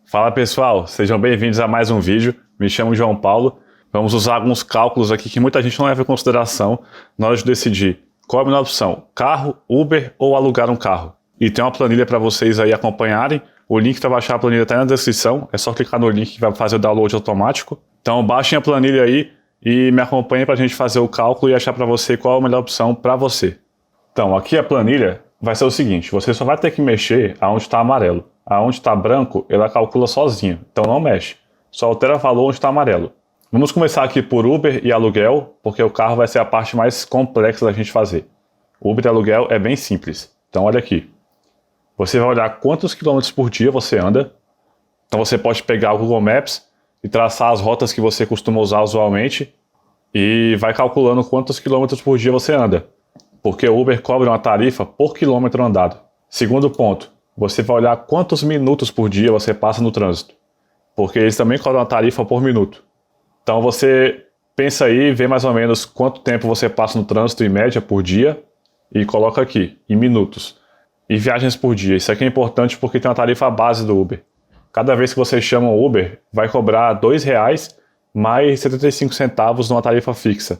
Fala pessoal, sejam bem-vindos a mais um vídeo. Me chamo João Paulo. Vamos usar alguns cálculos aqui que muita gente não leva em consideração na hora de decidir qual é a melhor opção, carro, Uber ou alugar um carro. E tem uma planilha para vocês aí acompanharem. O link para baixar a planilha está na descrição, é só clicar no link que vai fazer o download automático. Então baixem a planilha aí e me acompanhem para a gente fazer o cálculo e achar para você qual é a melhor opção para você. Então aqui a planilha vai ser o seguinte, você só vai ter que mexer aonde está amarelo. Aonde está branco, ela calcula sozinha, então não mexe. Só altera valor onde está amarelo. Vamos começar aqui por Uber e aluguel, porque o carro vai ser a parte mais complexa da gente fazer. Uber e aluguel é bem simples. Então olha aqui. Você vai olhar quantos quilômetros por dia você anda. Então você pode pegar o Google Maps e traçar as rotas que você costuma usar usualmente e vai calculando quantos quilômetros por dia você anda. Porque o Uber cobra uma tarifa por quilômetro andado. Segundo ponto. Você vai olhar quantos minutos por dia você passa no trânsito, porque eles também cobram uma tarifa por minuto. Então você pensa aí, vê mais ou menos quanto tempo você passa no trânsito em média por dia e coloca aqui, em minutos. E viagens por dia, isso aqui é importante porque tem uma tarifa base do Uber. Cada vez que você chama o Uber, vai cobrar R$2 mais 75 centavos numa tarifa fixa.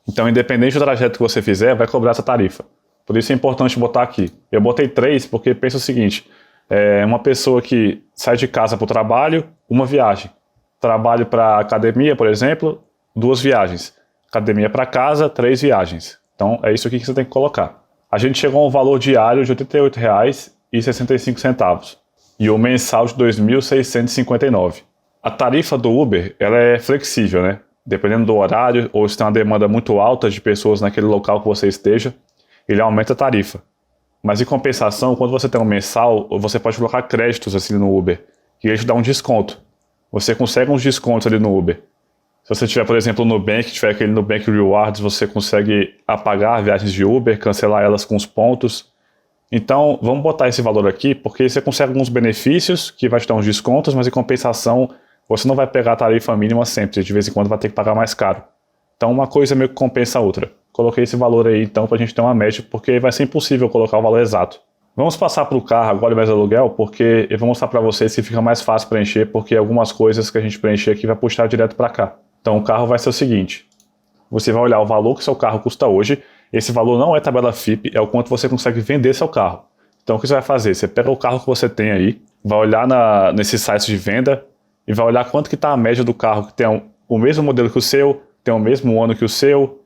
Então independente do trajeto que você fizer, vai cobrar essa tarifa. Por isso é importante botar aqui. Eu botei 3 porque pensa o seguinte, uma pessoa que sai de casa para o trabalho, uma viagem. Trabalho para academia, por exemplo, 2 viagens. Academia para casa, 3 viagens. Então é isso aqui que você tem que colocar. A gente chegou a um valor diário de R$88,65 e o mensal de R$2.659. A tarifa do Uber ela é flexível, né? Dependendo do horário ou se tem uma demanda muito alta de pessoas naquele local que você esteja, ele aumenta a tarifa. Mas em compensação, quando você tem um mensal, você pode colocar créditos assim no Uber, e ele te dá um desconto. Você consegue uns descontos ali no Uber. Se você tiver, por exemplo, no Nubank, tiver aquele Nubank Rewards, você consegue apagar viagens de Uber, cancelar elas com os pontos. Então, vamos botar esse valor aqui, porque você consegue alguns benefícios, que vai te dar uns descontos, mas em compensação, você não vai pegar a tarifa mínima sempre, de vez em quando vai ter que pagar mais caro. Então, uma coisa meio que compensa a outra. Coloquei esse valor aí, então, para a gente ter uma média, porque vai ser impossível colocar o valor exato. Vamos passar para o carro agora e mais aluguel, porque eu vou mostrar para vocês que fica mais fácil preencher, porque algumas coisas que a gente preencher aqui vai puxar direto para cá. Então, o carro vai ser o seguinte. Você vai olhar o valor que seu carro custa hoje. Esse valor não é tabela FIPE, é o quanto você consegue vender seu carro. Então, o que você vai fazer? Você pega o carro que você tem aí, vai olhar nesses sites de venda e vai olhar quanto que está a média do carro que tem o mesmo modelo que o seu, tem o mesmo ano que o seu,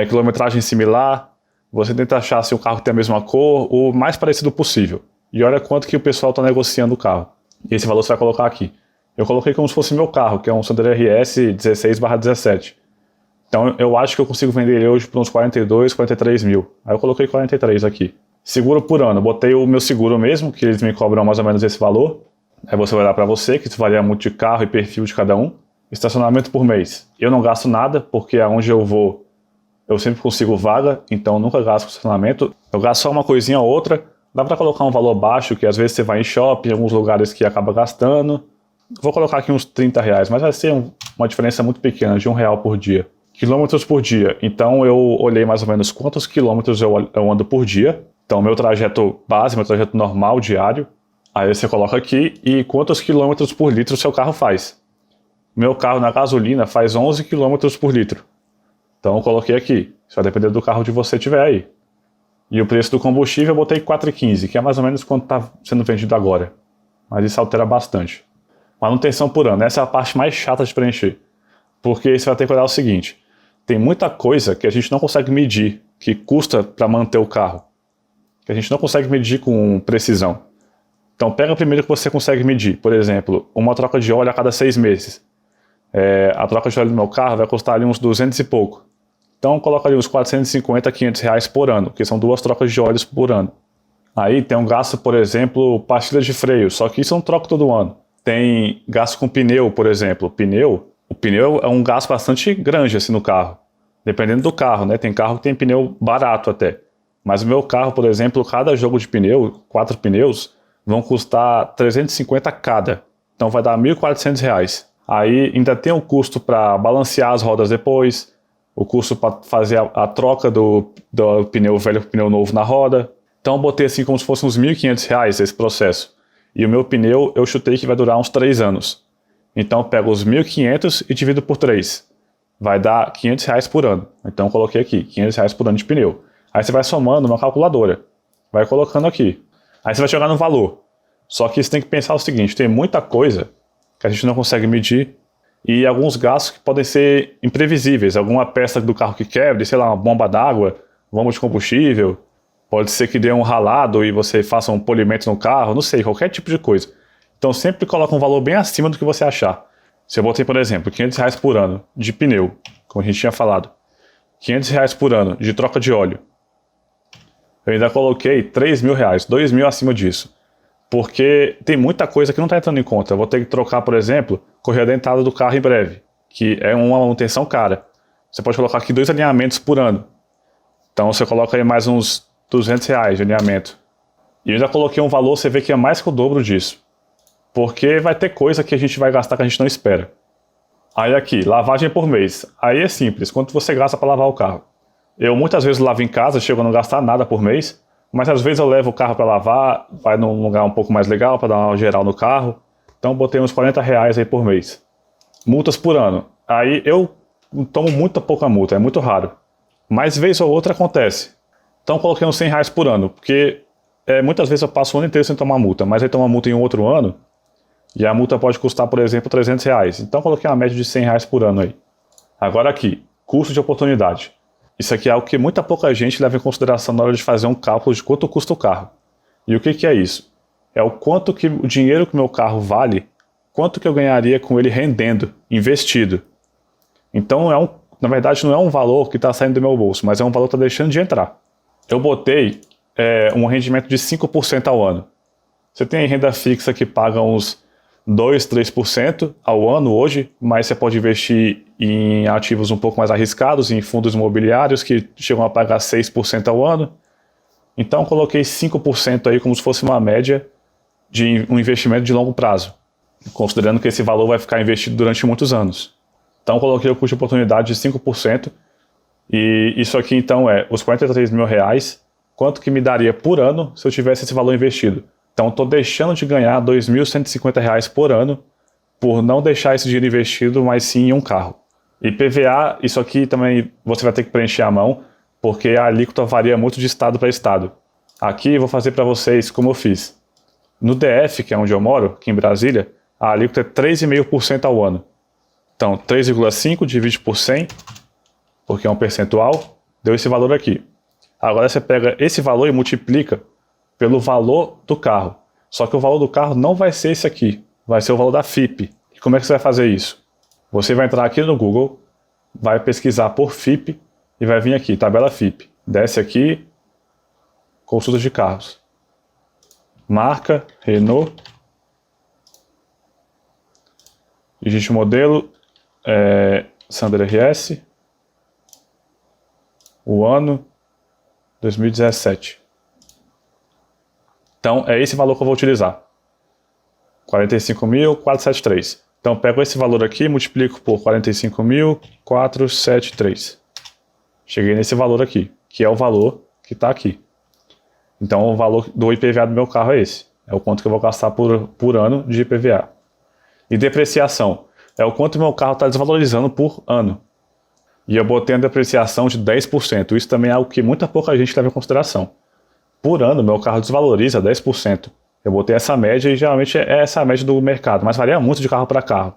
quilometragem similar, você tenta achar se o carro tem a mesma cor, o mais parecido possível. E olha quanto que o pessoal está negociando o carro. E esse valor você vai colocar aqui. Eu coloquei como se fosse meu carro, que é um Sandero RS 16/17. Então eu acho que eu consigo vender ele hoje por uns 42, 43 mil. Aí eu coloquei 43 aqui. Seguro por ano, botei o meu seguro mesmo, que eles me cobram mais ou menos esse valor. Aí você vai dar para você, que isso varia muito de carro e perfil de cada um. Estacionamento por mês. Eu não gasto nada, porque aonde eu vou, eu sempre consigo vaga, então nunca gasto com estacionamento. Eu gasto só uma coisinha ou outra. Dá para colocar um valor baixo, que às vezes você vai em shopping, em alguns lugares que acaba gastando. Vou colocar aqui uns R$30, mas vai ser uma diferença muito pequena, de R$1 por dia. Quilômetros por dia. Então eu olhei mais ou menos quantos quilômetros eu ando por dia. Então meu trajeto base, meu trajeto normal, diário. Aí você coloca aqui e quantos quilômetros por litro o seu carro faz. Meu carro na gasolina faz 11 km por litro. Então eu coloquei aqui. Isso vai depender do carro que você tiver aí. E o preço do combustível eu botei R$4,15, que é mais ou menos quanto está sendo vendido agora. Mas isso altera bastante. Manutenção por ano. Essa é a parte mais chata de preencher. Porque você vai ter que olhar o seguinte. Tem muita coisa que a gente não consegue medir, que custa para manter o carro. Que a gente não consegue medir com precisão. Então pega primeiro que você consegue medir. Por exemplo, uma troca de óleo a cada 6 meses. A troca de óleo do meu carro vai custar ali uns 200 e pouco. Então coloca ali uns 450, R$500 por ano, que são 2 trocas de óleos por ano. Aí tem um gasto, por exemplo, pastilha de freio, só que isso eu não troco todo ano. Tem gasto com pneu, por exemplo. O pneu é um gasto bastante grande assim no carro. Dependendo do carro, né? Tem carro que tem pneu barato até. Mas o meu carro, por exemplo, cada jogo de pneu, 4 pneus, vão custar 350 cada. Então vai dar R$1.400. Aí ainda tem o custo para balancear as rodas depois, o custo para fazer a troca do pneu velho para o pneu novo na roda. Então eu botei assim como se fosse uns R$1.500 esse processo. E o meu pneu eu chutei que vai durar uns 3 anos. Então eu pego os 1.500 e divido por 3. Vai dar R$ 500 por ano. Então eu coloquei aqui, R$ 500 por ano de pneu. Aí você vai somando uma calculadora. Vai colocando aqui. Aí você vai chegar no valor. Só que você tem que pensar o seguinte, tem muita coisa que a gente não consegue medir e alguns gastos que podem ser imprevisíveis. Alguma peça do carro que quebre, sei lá, uma bomba d'água, bomba de combustível. Pode ser que dê um ralado e você faça um polimento no carro, não sei, qualquer tipo de coisa. Então sempre coloca um valor bem acima do que você achar. Se eu botei, por exemplo, R$ 500 por ano de pneu, como a gente tinha falado, R$ 500 por ano de troca de óleo, eu ainda coloquei R$ 3.000, R$ 2.000 acima disso. Porque tem muita coisa que não está entrando em conta. Eu vou ter que trocar, por exemplo, correia dentada do carro em breve, que é uma manutenção cara. Você pode colocar aqui 2 alinhamentos por ano. Então você coloca aí mais uns R$ 200 de alinhamento. E eu já coloquei um valor, você vê que é mais que o dobro disso. Porque vai ter coisa que a gente vai gastar que a gente não espera. Aí aqui, lavagem por mês. Aí é simples, quanto você gasta para lavar o carro? Eu muitas vezes lavo em casa, chego a não gastar nada por mês, mas às vezes eu levo o carro para lavar, vai num lugar um pouco mais legal para dar uma geral no carro. Então botei uns R$ 40 aí por mês. Multas por ano. Aí eu tomo muito pouca multa, é muito raro. Mas vez ou outra acontece. Então coloquei uns R$ 100 por ano, porque muitas vezes eu passo o ano inteiro sem tomar multa, mas aí tomo multa em um outro ano, e a multa pode custar, por exemplo, R$ 300. Então coloquei uma média de R$ 100 por ano aí. Agora aqui, custo de oportunidade. Isso aqui é algo que muita pouca gente leva em consideração na hora de fazer um cálculo de quanto custa o carro. E o que é isso? É o quanto que o dinheiro que o meu carro vale, quanto que eu ganharia com ele rendendo, investido. Então na verdade não é um valor que está saindo do meu bolso, mas é um valor que está deixando de entrar. Eu botei um rendimento de 5% ao ano. Você tem renda fixa que paga uns 2, 3% ao ano hoje, mas você pode investir em ativos um pouco mais arriscados, em fundos imobiliários que chegam a pagar 6% ao ano. Então coloquei 5% aí como se fosse uma média de um investimento de longo prazo, considerando que esse valor vai ficar investido durante muitos anos. Então coloquei o custo de oportunidade de 5%, e isso aqui então é os R$ 43.000, quanto que me daria por ano se eu tivesse esse valor investido. Então estou deixando de ganhar R$ 2.150 por ano por não deixar esse dinheiro investido, mas sim em um carro. E PVA, isso aqui também você vai ter que preencher à mão, porque a alíquota varia muito de estado para estado. Aqui eu vou fazer para vocês como eu fiz. No DF, que é onde eu moro, aqui em Brasília, a alíquota é 3,5% ao ano. Então 3,5 divide por 100, porque é um percentual, deu esse valor aqui. Agora você pega esse valor e multiplica pelo valor do carro. Só que o valor do carro não vai ser esse aqui, vai ser o valor da FIP. E como é que você vai fazer isso? Você vai entrar aqui no Google, vai pesquisar por FIP e vai vir aqui, tabela FIP. Desce aqui, consulta de carros. Marca, Renault. Digite o modelo, Sandero RS. O ano, 2017. Então, é esse valor que eu vou utilizar. 45.473. Então, pego esse valor aqui e multiplico por 45.473. Cheguei nesse valor aqui, que é o valor que está aqui. Então, o valor do IPVA do meu carro é esse. É o quanto que eu vou gastar por ano de IPVA. E depreciação. É o quanto o meu carro está desvalorizando por ano. E eu botei a depreciação de 10%. Isso também é algo que muita pouca gente leva em consideração. Por ano, meu carro desvaloriza 10%. Eu botei essa média e geralmente é essa a média do mercado, mas varia muito de carro para carro.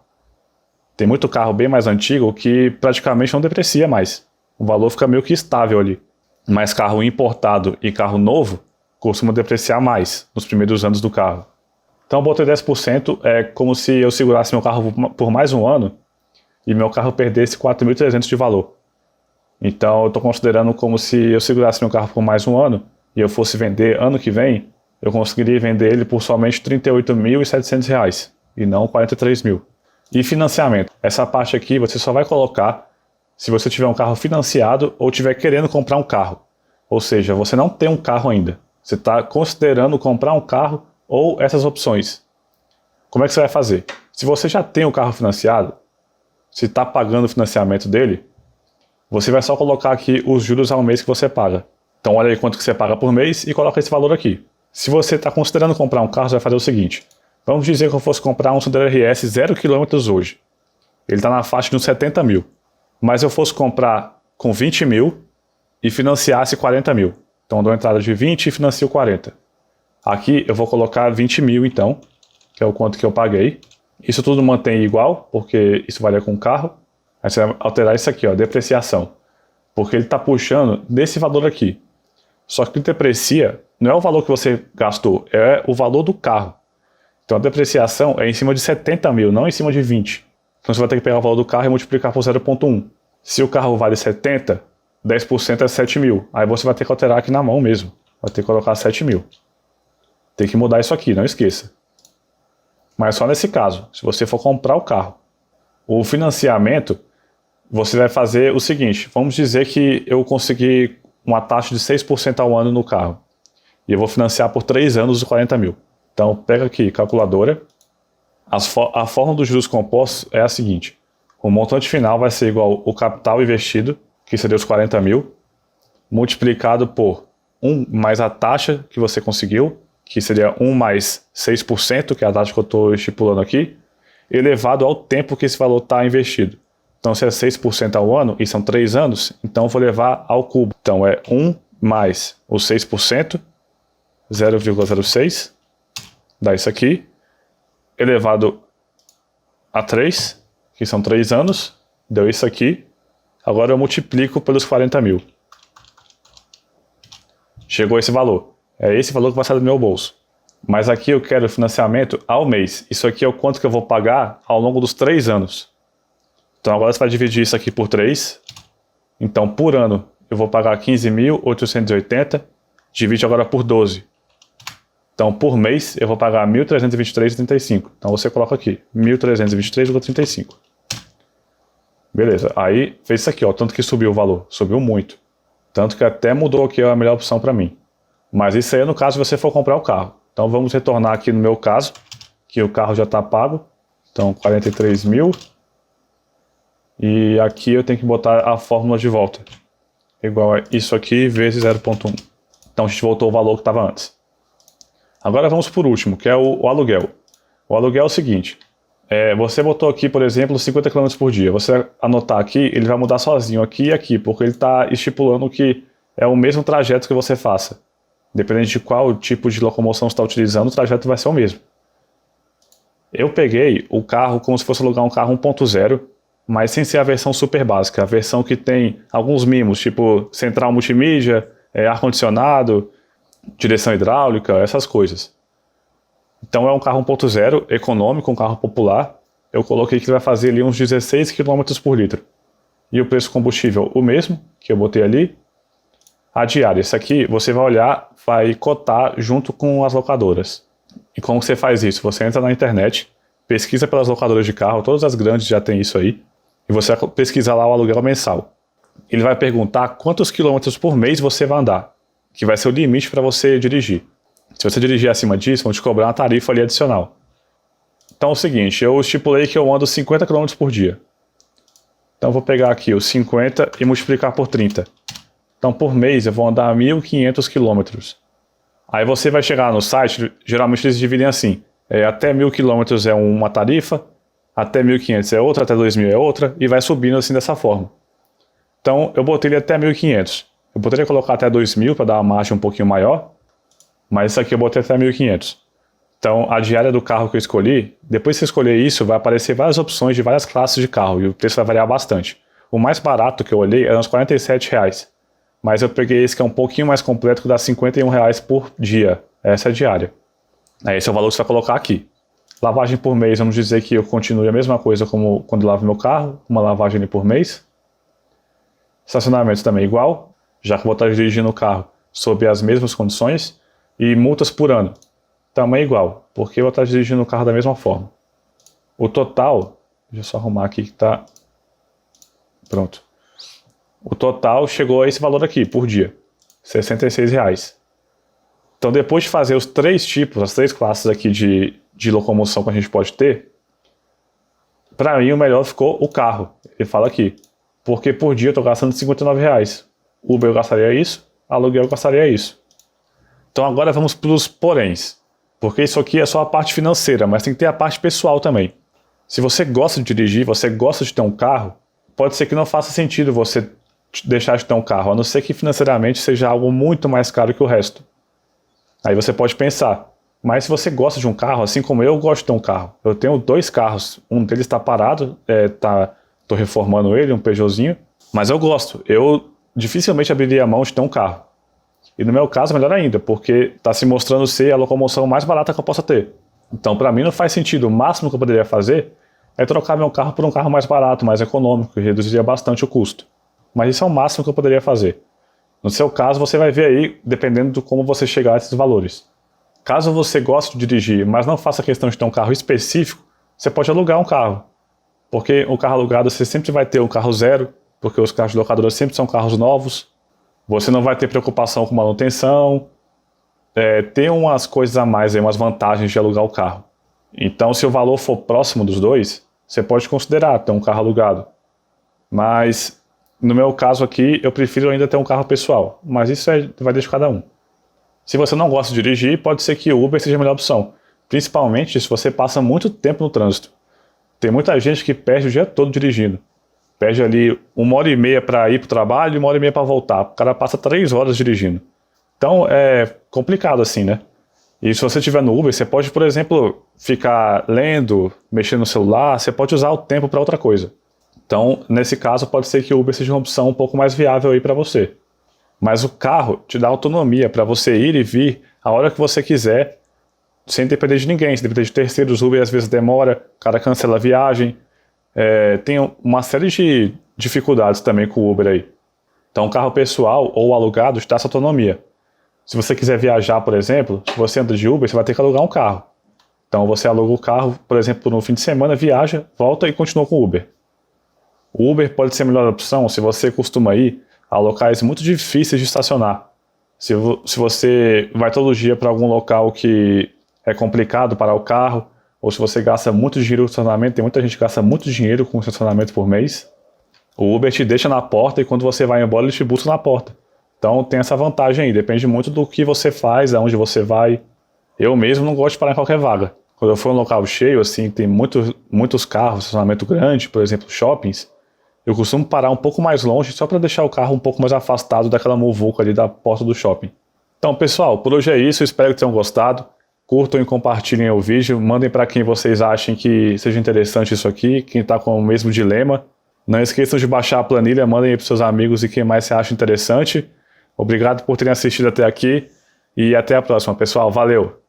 Tem muito carro bem mais antigo que praticamente não deprecia mais. O valor fica meio que estável ali. Mas carro importado e carro novo costuma depreciar mais nos primeiros anos do carro. Então eu botei 10%, é como se eu segurasse meu carro por mais um ano e meu carro perdesse 4.300 de valor. Então eu estou considerando como se eu segurasse meu carro por mais um ano e eu fosse vender ano que vem, eu conseguiria vender ele por somente R$ 38.700 e não R$ 43.000. E financiamento. Essa parte aqui você só vai colocar se você tiver um carro financiado ou estiver querendo comprar um carro. Ou seja, você não tem um carro ainda. Você está considerando comprar um carro ou essas opções. Como é que você vai fazer? Se você já tem o carro financiado, se está pagando o financiamento dele, você vai só colocar aqui os juros ao mês que você paga. Então olha aí quanto que você paga por mês e coloca esse valor aqui. Se você está considerando comprar um carro, você vai fazer o seguinte. Vamos dizer que eu fosse comprar um Sandero RS 0 km hoje. Ele está na faixa de uns 70 mil. Mas eu fosse comprar com 20 mil e financiasse 40 mil. Então eu dou uma entrada de 20 e financio 40. Aqui eu vou colocar 20 mil então, que é o quanto que eu paguei. Isso tudo mantém igual, porque isso varia com o carro. Aí você vai alterar isso aqui, ó, depreciação. Porque ele está puxando desse valor aqui. Só que o que deprecia não é o valor que você gastou, é o valor do carro. Então a depreciação é em cima de 70 mil, não em cima de 20. Então você vai ter que pegar o valor do carro e multiplicar por 0,1. Se o carro vale 70, 10% é 7 mil. Aí você vai ter que alterar aqui na mão mesmo. Vai ter que colocar 7 mil. Tem que mudar isso aqui, não esqueça. Mas só nesse caso, se você for comprar o carro. O financiamento, você vai fazer o seguinte. Vamos dizer que eu consegui uma taxa de 6% ao ano no carro. E eu vou financiar por 3 anos os 40 mil. Então pega aqui, calculadora. A fórmula dos juros compostos é a seguinte. O montante final vai ser igual ao capital investido, que seria os 40 mil, multiplicado por 1 mais a taxa que você conseguiu, que seria 1 mais 6%, que é a taxa que eu estou estipulando aqui, elevado ao tempo que esse valor está investido. Então, se é 6% ao ano, e são 3 anos, então eu vou levar ao cubo. Então, é 1 mais os 6%, 0,06, dá isso aqui, elevado a 3, que são 3 anos, deu isso aqui. Agora eu multiplico pelos 40 mil. Chegou esse valor. É esse valor que vai sair do meu bolso. Mas aqui eu quero financiamento ao mês. Isso aqui é o quanto que eu vou pagar ao longo dos 3 anos. Então agora você vai dividir isso aqui por 3. Então por ano eu vou pagar 15.880. Divide agora por 12. Então por mês eu vou pagar 1.323,35. Então você coloca aqui 1.323,35. Beleza. Aí fez isso aqui, ó. Tanto que subiu o valor. Subiu muito. Tanto que até mudou aqui a melhor opção para mim. Mas isso aí é no caso se você for comprar o carro. Então vamos retornar aqui no meu caso, que o carro já está pago. Então 43 mil. E aqui eu tenho que botar a fórmula de volta. Igual a isso aqui vezes 0,1. Então a gente voltou ao valor que estava antes. Agora vamos por último, que é o aluguel. O aluguel é o seguinte. Você botou aqui, por exemplo, 50 km por dia. Você anotar aqui, ele vai mudar sozinho aqui e aqui, porque ele está estipulando que é o mesmo trajeto que você faça. Dependendo de qual tipo de locomoção você está utilizando, o trajeto vai ser o mesmo. Eu peguei o carro como se fosse alugar um carro 1.0, mas sem ser a versão super básica, a versão que tem alguns mimos, tipo central multimídia, ar-condicionado, direção hidráulica, essas coisas. Então é um carro 1.0, econômico, um carro popular. Eu coloquei que ele vai fazer ali uns 16 km por litro. E o preço do combustível o mesmo, que eu botei ali. A diária, isso aqui você vai olhar, vai cotar junto com as locadoras. E como você faz isso? Você entra na internet, pesquisa pelas locadoras de carro, todas as grandes já tem isso aí, e você vai pesquisar lá o aluguel mensal. Ele vai perguntar quantos quilômetros por mês você vai andar, que vai ser o limite para você dirigir. Se você dirigir acima disso, vão te cobrar uma tarifa ali adicional. Então é o seguinte, eu estipulei que eu ando 50 km por dia. Então eu vou pegar aqui os 50 e multiplicar por 30. Então por mês eu vou andar 1.500 km. Aí você vai chegar no site, geralmente eles dividem assim. Até 1.000 km é uma tarifa, até 1.500 é outra, até 2.000 é outra, e vai subindo assim dessa forma. Então eu botei ele até 1.500. Eu poderia colocar até 2.000 para dar uma margem um pouquinho maior, mas isso aqui eu botei até 1.500. Então a diária do carro que eu escolhi, depois que você escolher isso, vai aparecer várias opções de várias classes de carro, e o preço vai variar bastante. O mais barato que eu olhei era uns R$47. Mas eu peguei esse que é um pouquinho mais completo, que dá R$51 por dia. Essa é a diária. Esse é o valor que você vai colocar aqui. Lavagem por mês, vamos dizer que eu continue a mesma coisa como quando eu lavo meu carro, uma lavagem ali por mês. Estacionamento também igual, já que eu vou estar dirigindo o carro sob as mesmas condições. E multas por ano, também igual, porque eu vou estar dirigindo o carro da mesma forma. O total, deixa eu só arrumar aqui que está... Pronto. O total chegou a esse valor aqui, por dia, R$66. Então depois de fazer os 3 tipos, as 3 classes aqui de locomoção que a gente pode ter, para mim o melhor ficou o carro. Ele fala aqui, porque por dia eu estou gastando R$59. Uber eu gastaria isso, aluguel eu gastaria isso. Então agora vamos para os poréns, porque isso aqui é só a parte financeira, mas tem que ter a parte pessoal também. Se você gosta de dirigir, você gosta de ter um carro, pode ser que não faça sentido você deixar de ter um carro, a não ser que financeiramente seja algo muito mais caro que o resto. Aí você pode pensar, mas se você gosta de um carro, assim como eu gosto de ter um carro, eu tenho 2 carros, um deles está parado, tô reformando ele, um Peugeotzinho, mas eu gosto, eu dificilmente abriria a mão de ter um carro. E no meu caso, melhor ainda, porque está se mostrando ser a locomoção mais barata que eu possa ter. Então, para mim, não faz sentido. O máximo que eu poderia fazer é trocar meu carro por um carro mais barato, mais econômico, que reduziria bastante o custo. Mas isso é o máximo que eu poderia fazer. No seu caso, você vai ver aí, dependendo de como você chegar a esses valores. Caso você goste de dirigir, mas não faça questão de ter um carro específico, você pode alugar um carro. Porque o carro alugado, você sempre vai ter um carro zero, porque os carros de locadora sempre são carros novos. Você não vai ter preocupação com manutenção. Tem umas coisas a mais, aí, umas vantagens de alugar o carro. Então, se o valor for próximo dos dois, você pode considerar ter um carro alugado. Mas, no meu caso aqui, eu prefiro ainda ter um carro pessoal. Mas isso vai deixar cada um. Se você não gosta de dirigir, pode ser que o Uber seja a melhor opção. Principalmente se você passa muito tempo no trânsito. Tem muita gente que perde o dia todo dirigindo. Perde ali 1h30 para ir para o trabalho e 1h30 para voltar. O cara passa 3 horas dirigindo. Então é complicado assim, né? E se você estiver no Uber, você pode, por exemplo, ficar lendo, mexendo no celular, você pode usar o tempo para outra coisa. Então, nesse caso, pode ser que o Uber seja uma opção um pouco mais viável aí para você. Mas o carro te dá autonomia para você ir e vir a hora que você quiser, sem depender de ninguém, sem depender de terceiros. O Uber às vezes demora, o cara cancela a viagem. Tem uma série de dificuldades também com o Uber aí. Então, carro pessoal ou alugado te dá essa autonomia. Se você quiser viajar, por exemplo, se você anda de Uber, você vai ter que alugar um carro. Então, você aluga o carro, por exemplo, por um fim de semana, viaja, volta e continua com o Uber. O Uber pode ser a melhor opção se você costuma ir a locais muito difíceis de estacionar. Se você vai todo dia para algum local que é complicado parar o carro, ou se você gasta muito dinheiro com estacionamento, tem muita gente que gasta muito dinheiro com estacionamento por mês, o Uber te deixa na porta e quando você vai embora ele te busca na porta. Então tem essa vantagem aí, depende muito do que você faz, aonde você vai. Eu mesmo não gosto de parar em qualquer vaga. Quando eu for em um local cheio, assim, tem muitos carros, estacionamento grande, por exemplo, shoppings, eu costumo parar um pouco mais longe só para deixar o carro um pouco mais afastado daquela muvuca ali da porta do shopping. Então, pessoal, por hoje é isso, espero que tenham gostado. Curtam e compartilhem o vídeo, mandem para quem vocês achem que seja interessante isso aqui, quem está com o mesmo dilema. Não esqueçam de baixar a planilha, mandem aí para seus amigos e quem mais você acha interessante. Obrigado por terem assistido até aqui e até a próxima, pessoal. Valeu!